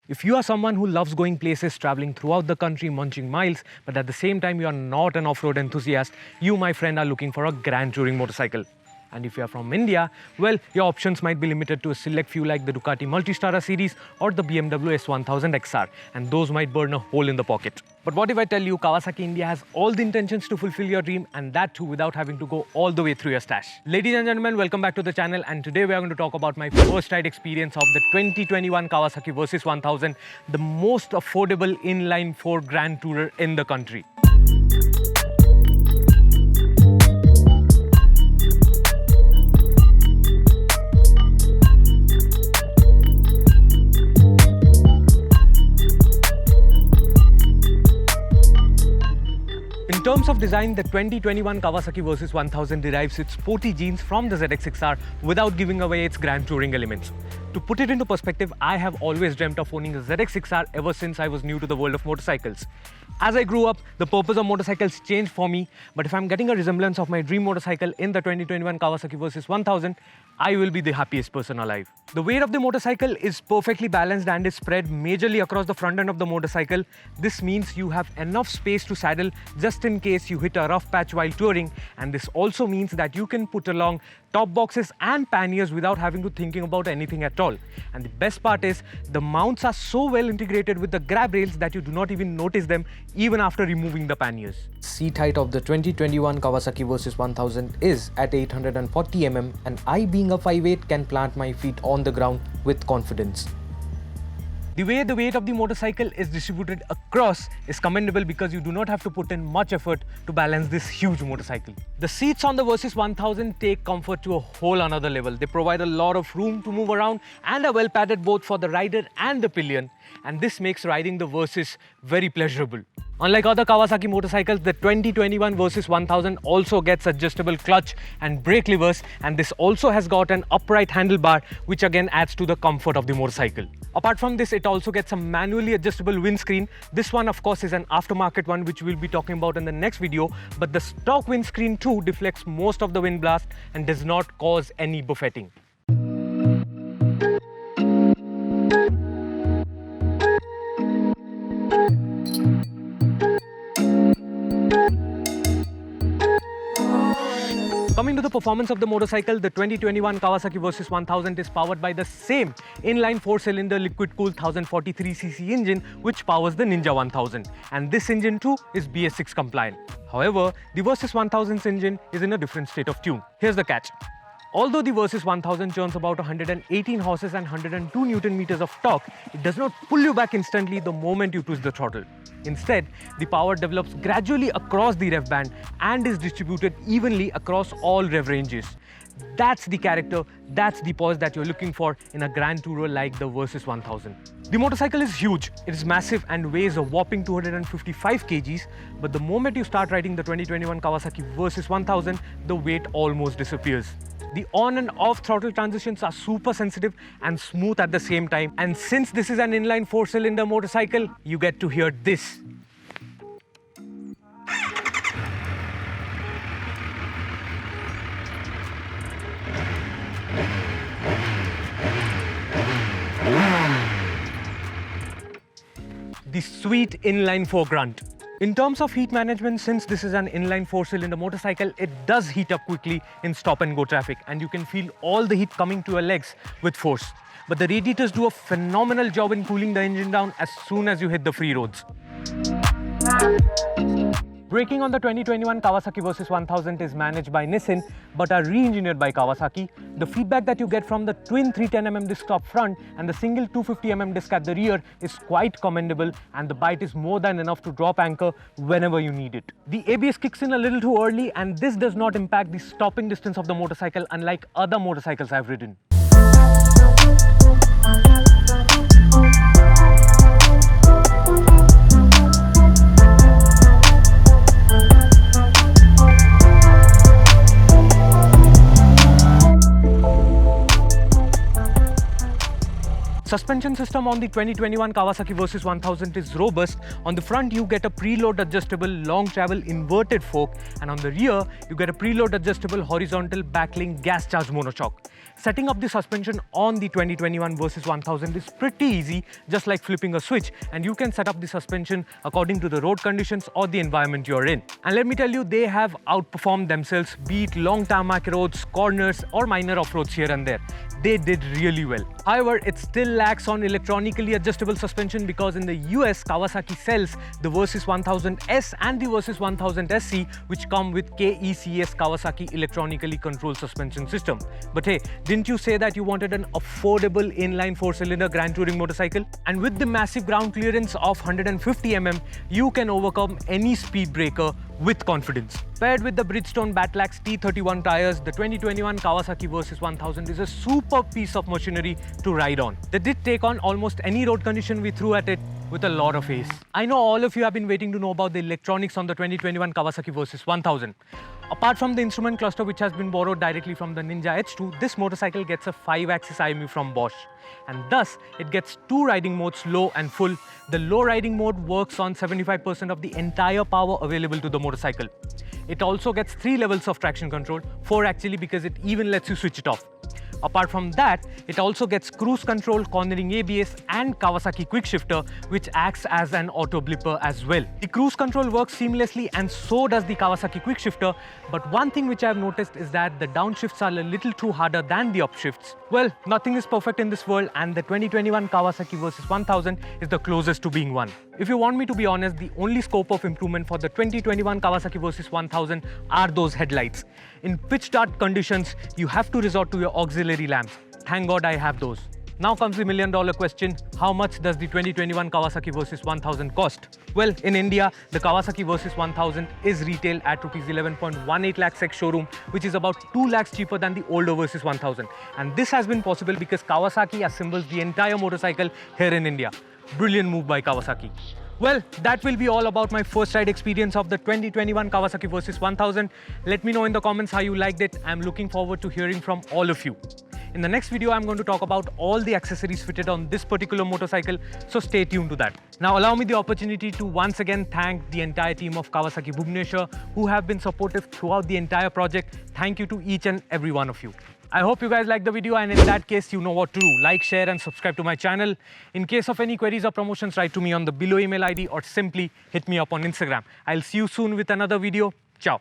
If you are someone who loves going places, traveling throughout the country, munching miles, but at the same time you are not an off-road enthusiast, you, my friend, are looking for a grand touring motorcycle. And if you are from India, well, your options might be limited to a select few like the Ducati Multistrada series or the BMW S1000 XR, and those might burn a hole in the pocket. But what if I tell you Kawasaki India has all the intentions to fulfill your dream, and that too without having to go all the way through your stash? Ladies and gentlemen, welcome back to the channel, and today we are going to talk about my first ride experience of the 2021 Kawasaki Versys 1000, the most affordable inline 4 grand tourer in the country. In terms of design, the 2021 Kawasaki Versys 1000 derives its sporty genes from the ZX6R without giving away its grand touring elements. To put it into perspective, I have always dreamt of owning a ZX6R ever since I was new to the world of motorcycles. As I grew up, the purpose of motorcycles changed for me, but if I'm getting a resemblance of my dream motorcycle in the 2021 Kawasaki Versys 1000, I will be the happiest person alive. The weight of the motorcycle is perfectly balanced and is spread majorly across the front end of the motorcycle. This means you have enough space to saddle just in case you hit a rough patch while touring, and this also means that you can put along top boxes and panniers without having to thinking about anything at all. And the best part is the mounts are so well integrated with the grab rails that you do not even notice them even after removing the panniers. Seat height of the 2021 Kawasaki Versys 1000 is at 840 mm, and I, being a 5'8", can plant my feet on the ground with confidence. The way the weight of the motorcycle is distributed across is commendable because you do not have to put in much effort to balance this huge motorcycle. The seats on the Versys 1000 take comfort to a whole another level. They provide a lot of room to move around and are well padded both for the rider and the pillion, and this makes riding the Versys very pleasurable. Unlike other Kawasaki motorcycles, the 2021 Versys 1000 also gets adjustable clutch and brake levers, and this also has got an upright handlebar, which again adds to the comfort of the motorcycle. Apart from this, it also gets a manually adjustable windscreen. This one, of course, is an aftermarket one, which we'll be talking about in the next video, but the stock windscreen too deflects most of the wind blast and does not cause any buffeting. Coming to the performance of the motorcycle, the 2021 Kawasaki Versys 1000 is powered by the same inline 4-cylinder liquid-cooled 1043cc engine which powers the Ninja 1000, and this engine too is BS6 compliant. However, the Versys 1000's engine is in a different state of tune. Here's the catch. Although the Versys 1000 churns about 118 horses and 102 Newton meters of torque, it does not pull you back instantly the moment you twist the throttle. Instead, the power develops gradually across the rev band and is distributed evenly across all rev ranges. That's the character, that's the poise that you're looking for in a grand tourer like the Versys 1000. The motorcycle is huge, it is massive and weighs a whopping 255 kgs, but the moment you start riding the 2021 Kawasaki Versys 1000, the weight almost disappears. The on and off throttle transitions are super sensitive and smooth at the same time, and since this is an inline 4-cylinder motorcycle, you get to hear this. The sweet inline 4 grunt. In terms of heat management, since this is an inline 4-cylinder motorcycle, it does heat up quickly in stop-and-go traffic, and you can feel all the heat coming to your legs with force. But the radiators do a phenomenal job in cooling the engine down as soon as you hit the free roads. Braking on the 2021 Kawasaki Versys 1000 is managed by Nissin but are re-engineered by Kawasaki. The feedback that you get from the twin 310mm disc top front and the single 250mm disc at the rear is quite commendable, and the bite is more than enough to drop anchor whenever you need it. The ABS kicks in a little too early, and this does not impact the stopping distance of the motorcycle unlike other motorcycles I've ridden. Suspension system on the 2021 Kawasaki Versys 1000 is robust. On the front, you get a preload adjustable long travel inverted fork, and on the rear, you get a preload adjustable horizontal backlink gas charged monocoque. Setting up the suspension on the 2021 Versys 1000 is pretty easy, just like flipping a switch, and you can set up the suspension according to the road conditions or the environment you're in. And let me tell you, they have outperformed themselves, be it long tarmac roads, corners or minor off-roads here and there. They did really well. However, it still lacks on electronically adjustable suspension because in the US, Kawasaki sells the Versys 1000S and the Versys 1000 SC, which come with KECS Kawasaki electronically controlled suspension system. But hey, didn't you say that you wanted an affordable inline 4-cylinder Grand Touring motorcycle? And with the massive ground clearance of 150 mm, you can overcome any speed breaker with confidence. Paired with the Bridgestone Battlax T31 tires, the 2021 Kawasaki Versys 1000 is a super piece of machinery to ride on. They did take on almost any road condition we threw at it with a lot of ace. I know all of you have been waiting to know about the electronics on the 2021 Kawasaki Versys 1000. Apart from the instrument cluster which has been borrowed directly from the Ninja H2, this motorcycle gets a 5-axis IMU from Bosch. And thus, it gets 2 riding modes, low and full. The low riding mode works on 75% of the entire power available to the motorcycle. It also gets 3 levels of traction control, 4 actually, because it even lets you switch it off. Apart from that, it also gets cruise control, cornering ABS and Kawasaki quick shifter, which acts as an auto blipper as well. The cruise control works seamlessly and so does the Kawasaki quick shifter, but one thing which I have noticed is that the downshifts are a little too harder than the upshifts. Well, nothing is perfect in this world and the 2021 Kawasaki Versys 1000 is the closest to being one. If you want me to be honest, the only scope of improvement for the 2021 Kawasaki Versys 1000 are those headlights. In pitch dark conditions, you have to resort to your auxiliary lamps. Thank God I have those. Now comes the $1,000,000 question, how much does the 2021 Kawasaki Versys 1000 cost? Well, in India, the Kawasaki Versys 1000 is retailed at Rs 11.18 lakhs ex-showroom, which is about 2 lakhs cheaper than the older Versys 1000. And this has been possible because Kawasaki assembles the entire motorcycle here in India. Brilliant move by Kawasaki. Well, that will be all about my first ride experience of the 2021 Kawasaki Versys 1000. Let me know in the comments how you liked it. I'm looking forward to hearing from all of you. In the next video, I'm going to talk about all the accessories fitted on this particular motorcycle, so stay tuned to that. Now, allow me the opportunity to once again thank the entire team of Kawasaki Bhubaneswar who have been supportive throughout the entire project. Thank you to each and every one of you. I hope you guys liked the video, and in that case, you know what to do. Like, share and subscribe to my channel. In case of any queries or promotions, write to me on the below email ID or simply hit me up on Instagram. I'll see you soon with another video. Ciao.